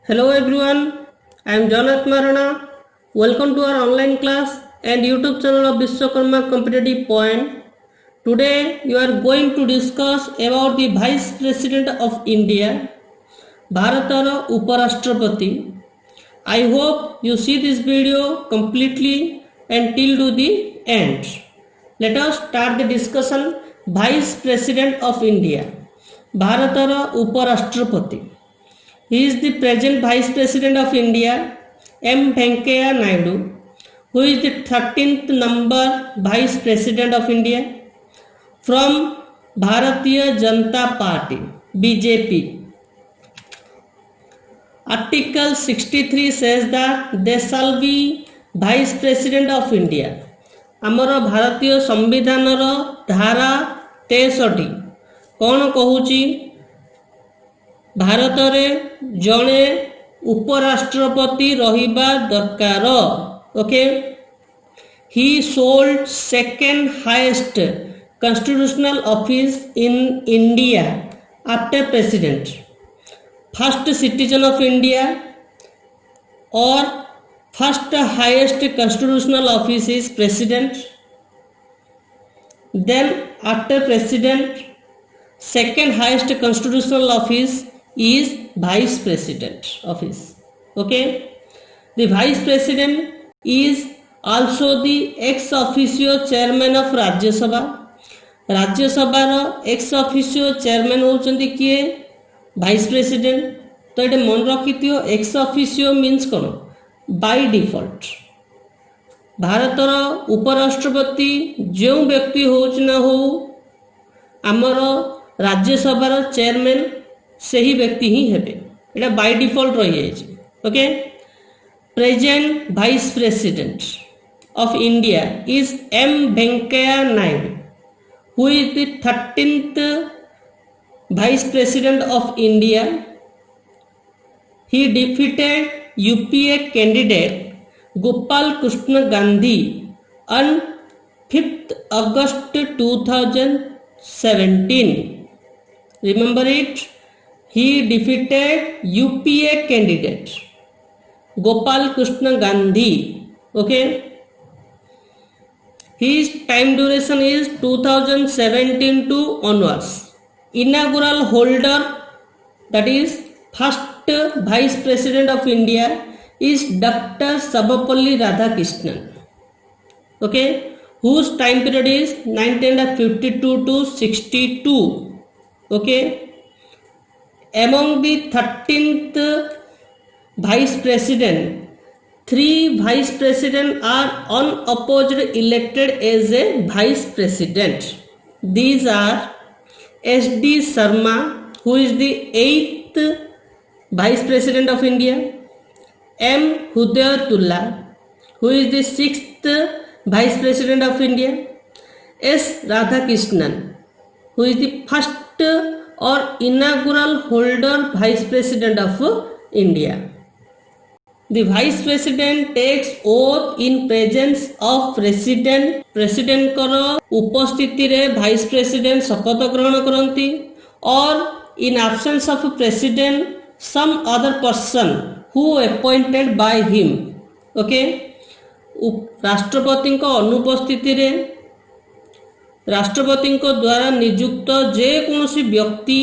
Hello everyone, I am Jonath Marana. Welcome to our online class and YouTube channel of Vishwakarma Competitive Point. Today you are going to discuss about the Vice President of India, Bharatara Uparashtrapati. I hope you see this video completely and till to the end. Let us start the discussion. Vice President of India, Bharatara Uparashtrapati. He is the present Vice President of India, M. Venkaiah Naidu, who is the 13th number Vice President of India from Bharatiya Janata Party, BJP. Article 63 says that they shall be Vice President of India. आमर भारतीय संविधानर धारा 63 कौन कहूची भारत रे जड़े उपराष्ट्रपति रहिबा दरकार. Okay, he सोल्ड second highest constitutional office in India after president. First citizen of India or first highest constitutional office is president. Then after president second highest constitutional office is vice president office. Okay, the vice president is also the ex officio chairman of Rajya Sabha. Rajya Sabha row ex officio chairman होचंदी किए vice president. तो ये मन रखिथियो ex officio means कौन by default. भारतर उपराष्ट्रपति जो व्यक्ति होच ना हो आमर राज्यसभार चेयरमैन से ही व्यक्ति ही हेबे. एटा बाय डिफॉल्ट रही जाइए. Okay, present vice president of India is M Venkaiah Naidu, who is the 13th vice president of India. He defeated UPA candidate Gopal Krishna Gandhi on 5th August 2017. Remember it, he defeated UPA candidate Gopal Krishna Gandhi. Okay, his time duration is 2017 to onwards. Inaugural holder, that is first Vice President of India, is Dr. Sarvepalli Radhakrishnan. Okay, whose time period is 1952 to 62. Okay, among the 13th vice president, 3 vice president are unopposed elected as a vice president. These are S.D. Sharma, who is the 8th vice president of India, M. Hudayatullah, who is the 6th vice president of India, S. Radhakrishnan, who is the first or inaugural holder vice president of India. The vice president takes oath in presence of president. President करो उपस्थिति रे vice president शपथ ग्रहण करती, और in absence of president some other person who appointed by him. Okay, राष्ट्रपति को अनुपस्थिति रे राष्ट्रपति द्वारा नियुक्त जे कौन व्यक्ति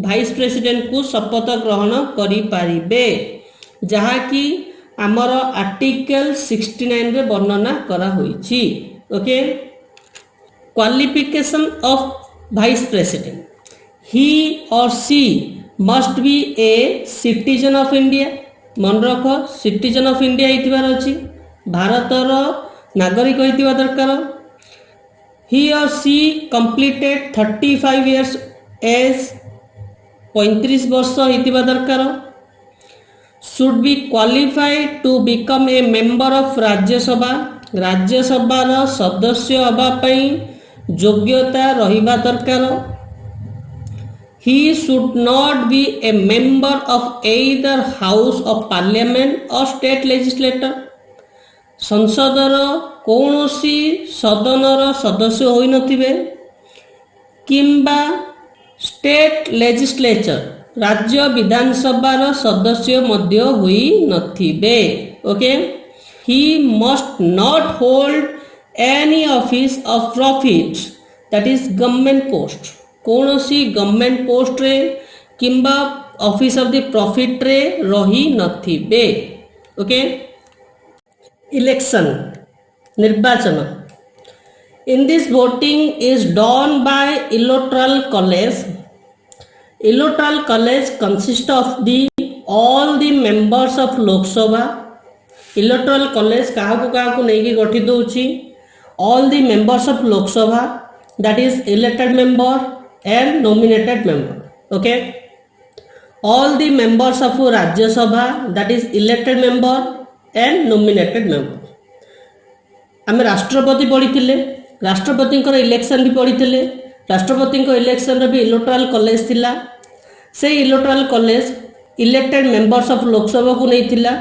वाइस प्रेसिडेंट को शपथ ग्रहण करि पारिबे, जहाँकि आमर आर्टिकल 69 रे वर्णना करा होईछि. Okay, qualification of vice president, he or she must be a citizen of India. मन रख, सिटीजन ऑफ इंडिया होइतिबार अछि, भारतर नागरिक होइतिबा दरकार. He or she completed 35 years age, 35 वर्ष होइतिबा दरकार. should be qualified to become a member of Rajya Sabha. राज्यसभार सदस्य हबा पई योग्यता रहिबा दरकार. he should not be a member of either house of parliament or state legislator. संसदर कौनसी सदनर सदस्य होई नथिबे किंबा स्टेट लेजिस्लेचर राज्य विधानसभा सदस्य मध्य हुई नथिबे। Okay, he must not hold any office of profit that is government post. कौन सी गवर्नमेंट पोस्ट रे किंबा ऑफिस ऑफ द प्रॉफिट रे रही नथिबे। ओके, इलेक्शन निर्वाचन। In this voting is done by electoral college. Electoral college consists of all the members of Lok Sabha. Electoral college kahaku neiki गठित होउची all the members of Lok Sabha, that is elected member and nominated member. Okay, all the members of Rajya Sabha, that is elected member and nominated member. आमे राष्ट्रपति पढ़ी, राष्ट्रपति election भी पढ़ी, राष्ट्रपति election भी इलेक्टोरल कॉलेज थिला। से electoral college elected members of Lok Sabha को नहीं थिला,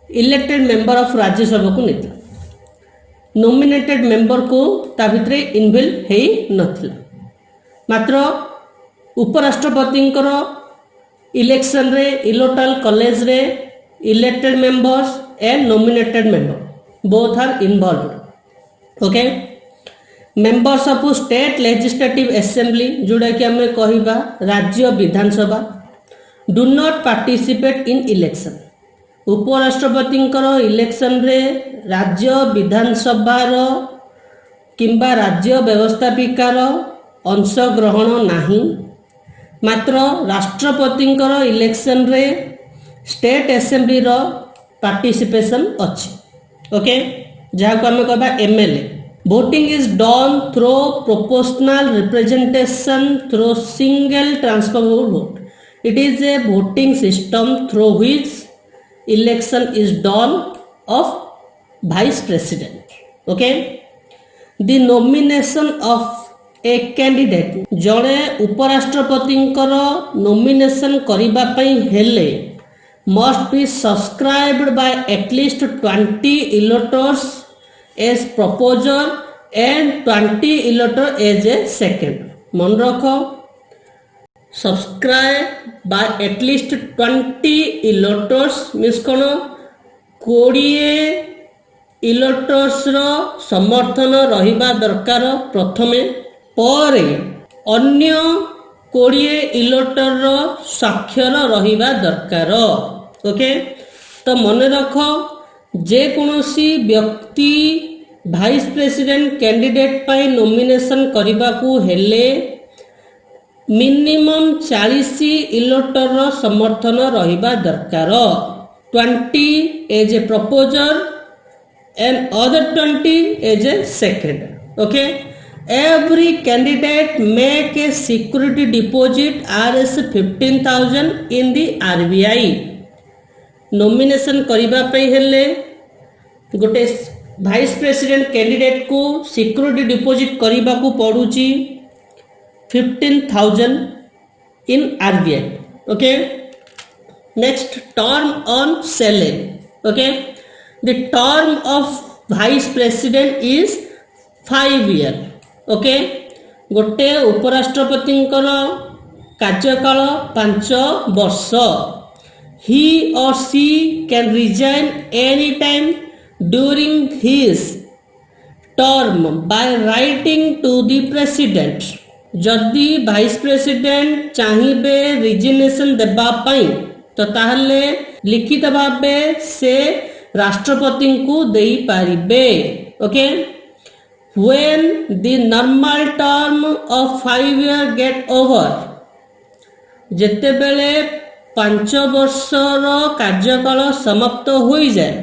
इलेक्टेड मेंबर ऑफ राज्यसभा को नहीं थिला, नॉमिनेटेड मेंबर को ता भितरे इनवॉल्व हेई नथिला। मात्र उपराष्ट्रपति इलेक्शन रे इलेक्टोरल कॉलेज रे elected members and nominated member both are involved. Okay, members of state legislative assembly जोड़ा कि हमें कहिबा राज्य विधानसभा do not participate in election. उपराष्ट्रपति इलेक्शन रे राज्य विधानसभार किंबा राज्य व्यवस्थापिकार अंशग्रहण नाही। मात्र राष्ट्रपति इलेक्शन रे स्टेट असेंबली रो पार्टिसिपेशन अच्छी। ओके, जहाँ को हमें कहबा MLA. Voting is done through proportional representation through single transferable vote. It is a voting system through which election is done of vice president. Okay, the nomination of a candidate, जड़े उपराष्ट्रपति nomination करबा पई हेले must be subscribed by at least 20 electors as proposer and 20 electors as a second. मन रखो, subscribe by at least 20 electors means कौन 20 electors रो समर्थन रहिबा दरकार प्रथमे, पर अन्य 20 इलेक्टर रो स्वाक्षर रहिबा दरकार। ओके, तो मन रख, जे कोनोसी व्यक्ति वाइस प्रेसिडेंट कैंडिडेट पाई नॉमिनेशन करबा को हेले मिनिमम 40 इलेक्टर रो समर्थन रहिबा दरकार। 20 as a proposer and other 20 as a secretary. Okay, every candidate make a security deposit Rs 15,000 in the RBI. Nomination करबा पे हेले गोटे वाइस प्रेसिडेंट कैंडिडेट को सिक्योरिटी डिपॉजिट करबा को पड़ुची 15,000 in RBI. Okay, next, term on salary. Okay, the term of vice president is 5 year. Okay, गोटे उपराष्ट्रपति कार्यकाल 5 वर्ष। He or she can resign any time during his term by writing to the president. जदि vice president चाहिए resignation देबा पई तो ताहले लिखित भावे से राष्ट्रपति को देई पारिबे। Okay, when the normal term of 5 years get over, जेते बेले 5 वर्षर कार्यकाल समाप्त हो जाए,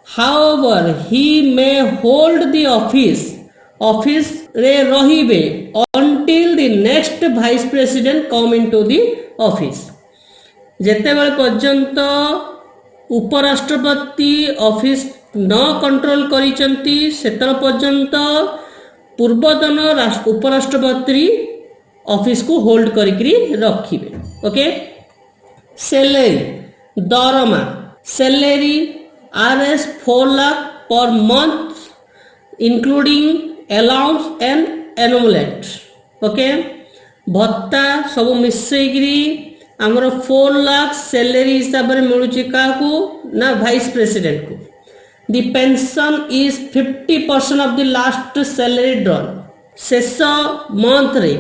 however he may hold the office रे रहिबे until the next vice president come into the office। जेते बेले पर्यंत उपराष्ट्रपति ऑफिस न कंट्रोल करिचंती सेतर पर्यंत पूर्वतन उपराष्ट्रपति ऑफिस को होल्ड करिकरी रखिबे। ओके, सैलरी दरमा salary Rs 4 lakh per month including allowance and emolument. Okay, भत्ता सब मिसेकरी आमर 4 लाख सैलरी हिसाब से मिलूँ क्या ना वाइस प्रेसिडेंट को the pension is 50% of the last salary drawn शेष मंथ रे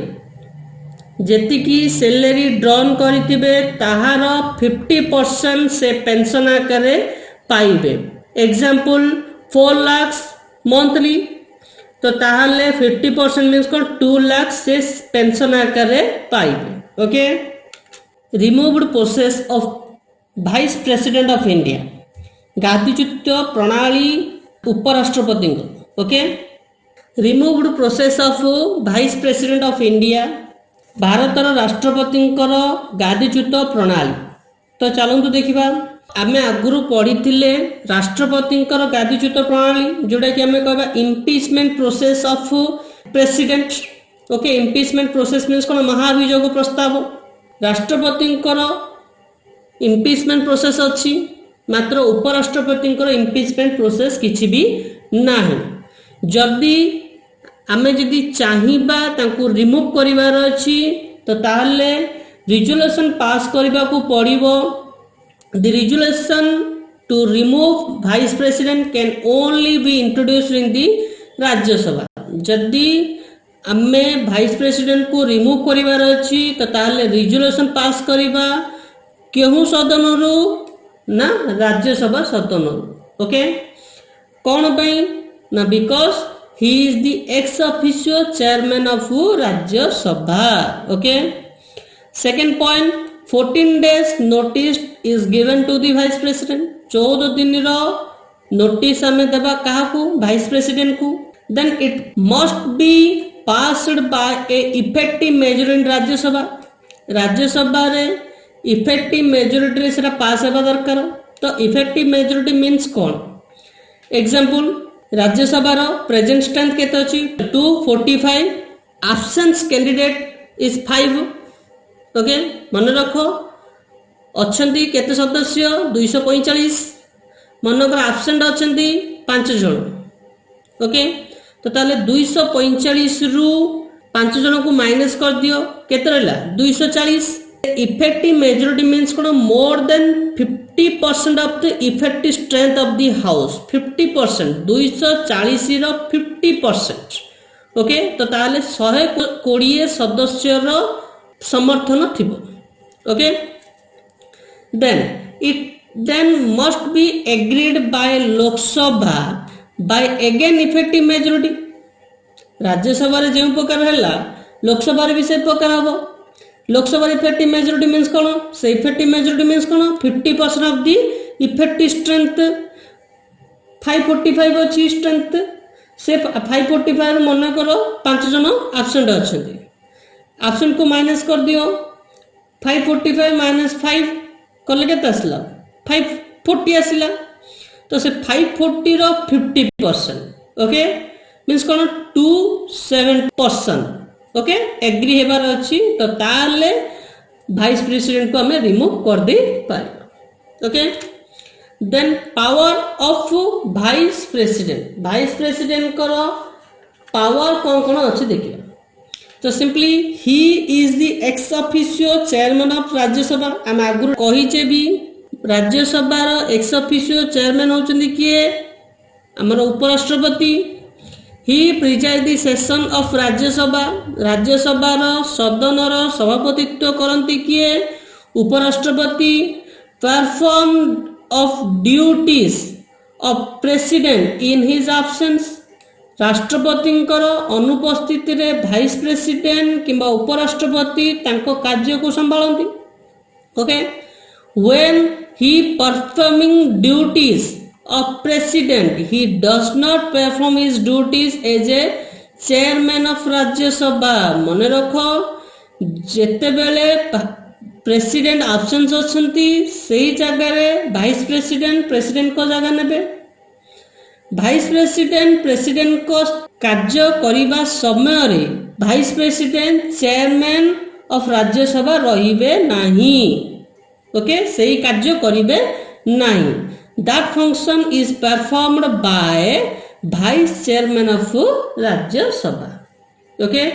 जेतिकी सैलरी ड्रॉन करिथिबे ताहार 50% से पेंशन आकार पाइबे एग्जांपल 4 लाख मंथली तो ताहले 50% मीन्स को 2 लाख से पेंशन आकार पाइबे okay removed process of vice president of India गादीच्युत प्रणाली उपराष्ट्रपति okay removed process of vice president of India भारतर राष्ट्रपति गादीच्युत प्रणाली तो चलतु देखा आमे आगुरु पढ़ी राष्ट्रपति गादीच्युत प्रणाली जोटा कि आमे कहबा impeachment process of president okay impeachment process means कौन महाभियोग प्रस्ताव राष्ट्रपति इम्पीचमेंट प्रोसेस अच्छी मात्र उपराष्ट्रपति इम्पीचमेंट प्रोसेस किछि भी नाही जदि आमे जदि चाहिबा तांको रिमूव करिवार अछि तो ताहले रिजोल्यूशन पास करबा को पड़िबो the resolution to remove vice president can only be introduced in the Rajya Sabha जदि आमे वाइस प्रेसिडेंट को रिमूव करिवार अछि तो ताहले रिजोल्यूशन पास करिबा केहू सदन रो ना राज्यसभा सदन ओके कौन पई ना because he is the ex officio chairman of Rajya Sabha okay second point 14 days notice is given to the vice president 14 दिन रो नोटिस हमें देबा कहा को vice president को then it must be passed by a effective majority राज्य सभा रे effective majority रे सेटा पास हेबा दरकार तो effective majority means कौन एग्जांपल राज्यसभा प्रेजेंट स्ट्रेंथ केते अछि 245 एब्सेंस कैंडिडेट इज 5 ओके मन रखो अछंती केते सदस्य 245 मनकर एब्सेंट अछंती 5 जन ओके तो ताले 245 रु 5 जन को माइनस कर दियो केते रहला 240 इफेक्टिव मेजॉरिटी मींस कोन more than 50% of the effective strength of the house 50% 240 रो 50% ओके तो ताले 120 सदस्य रो समर्थन थिबो okay then must be agreed by Lok Sabha by again effective majority Rajya Sabha रे जेउ प्रकार हैला लोकसभा रे भी से प्रकार हबो लोकसभा इफेक्टिव मेजॉरिटी मींस कौन से इफेक्टिव मेजॉरिटी मींस कौन 50% ऑफ दी इफेक्टिव स्ट्रेंथ 545 अच्छी स्ट्रेंथ से 545 मन करो 5 जन एब्सेंट अछंती एब्सेंट को माइनस कर दियो 545 माइनस 5 कले केते आसला 540 आसला तो से 540 रो 50% ओके मींस कौन 27% ओके एग्री हेबार अछि तो ताले वाइस प्रेसिडेंट को हमें रिमूव कर दे पारे okay then power of vice president करो पावर कौन कौन अच्छे देखिए तो simply he is the ex officio chairman of Rajya Sabha आम आगुर कहीचे भी राज्यसभा एक्स ऑफिशियो चेयरमैन होचंदी किए हमर उपराष्ट्रपति he preside the session of Rajya Sabha सदन सभापतित्व करती किए उपराष्ट्रपति perform of duties of president in his absence राष्ट्रपति अनुपस्थिति रे वाइस प्रेसिडेंट किंबा उपराष्ट्रपति तांको कार्य को संभालती okay when he performing duties of president he does not perform his duties as a chairman of Rajya Sabha मने रखो जेते बेले प्रेसिडेंट एब्सेंस अछंती सेही जगह रे वाइस प्रेसिडेंट को जगह नेबे वाइस प्रेसिडेंट को कार्य करिबा समय रे वाइस प्रेसिडेंट चेयरमैन ऑफ राज्य सभा रहिबे नाही ओके सेही कार्य करिबे नाही that function is performed by vice chairman of Rajya Sabha okay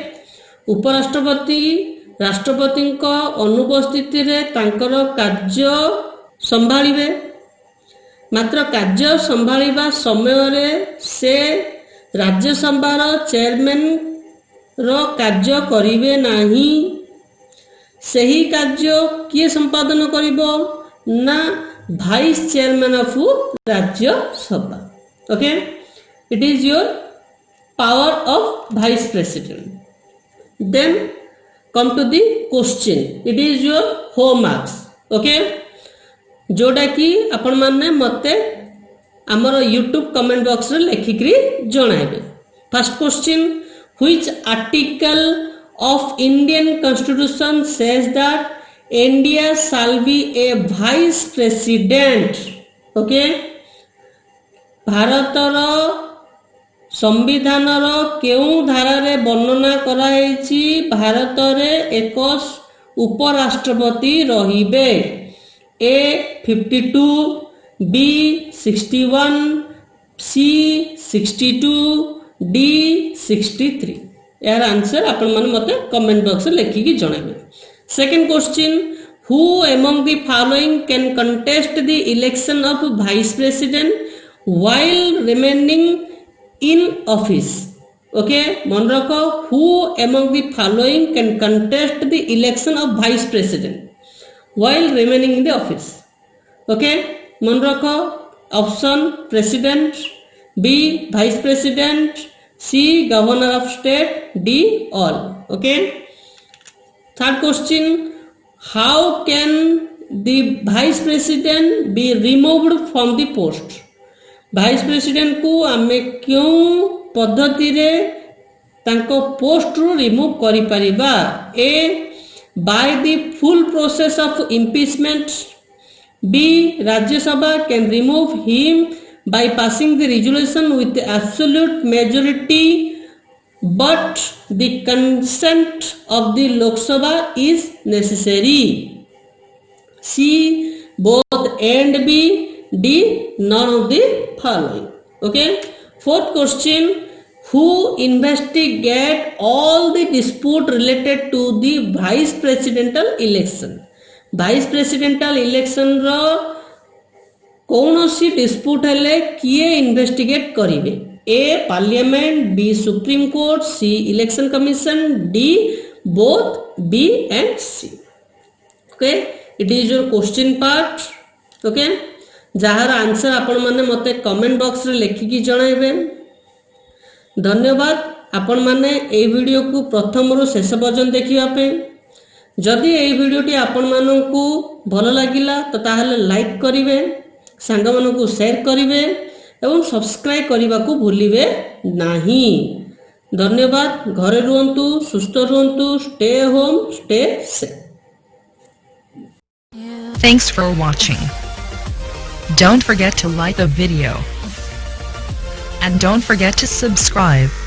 उपराष्ट्रपति राष्ट्रपति अनुपस्थिति रे तांकर कार्य संभाळिबे। मात्र कार्य संभाळिबा समय रे से राज्यसभार चेयरमैन रो कार्य करिवे नाही। सही कार्य किए संपादन करिबो ना vice chairman of Rajya Sabha. Okay, it is your power of vice president. Then come to the question, it is your homeworks. Okay, जोटा कि आपण माने मते हमर यूट्यूब कमेंट बॉक्स रे लिखिकरी जणाइबे। First question, which article of Indian Constitution says that India shall be a vice president? Okay, भारतर संविधान केउ धारा रे वर्णना कराइछि भारत रे एक उपराष्ट्रपति रहिबे? A 52, B 61, C 62, D 63। यार आंसर आपण माने मते कमेंट बॉक्स में लिखि की जणाइबे। Second question, who among the following can contest the election of vice president while remaining in office? Okay, मन रखो, who among the following can contest the election of vice president while remaining in the office? Okay, मन रखो, option president, B vice president, C governor of state, D all. Okay, third question, how can the vice president be removed from the post? vice president को आमे क्यों पद्धति रे तांको post रू remove करि परिबा? A by the full process of impeachment, B Rajya Sabha can remove him by passing the resolution with the absolute majority, but the consent of the Lok Sabha is necessary. C both A and B, D none of the following. Okay, fourth question, who investigate all the dispute related to the vice presidential election? vice presidential election रो कौन सी dispute हेले किए investigate करिवे? A parliament, B supreme court, C election commission, D both B and C. Okay, it is your question part. Okay, जहार answer आपण माने मते comment box रे लिखिकी जणाइबे। धन्यवाद आपण माने ए वीडियो को प्रथम रु शेष पर्यंत देखिबा पे। जदि ए वीडियोटी आपण माननकु भलो लागिला तो ताहले लाइक करिवे, सांग मानकु शेयर करिवे एवं सब्सक्राइब करने को भूलिबे नाही। धन्यवाद। घरे रुहंतु, सुस्थ रुहंतु, stay home, stay safe. Thanks for watching. Don't forget to like the video and don't forget to subscribe.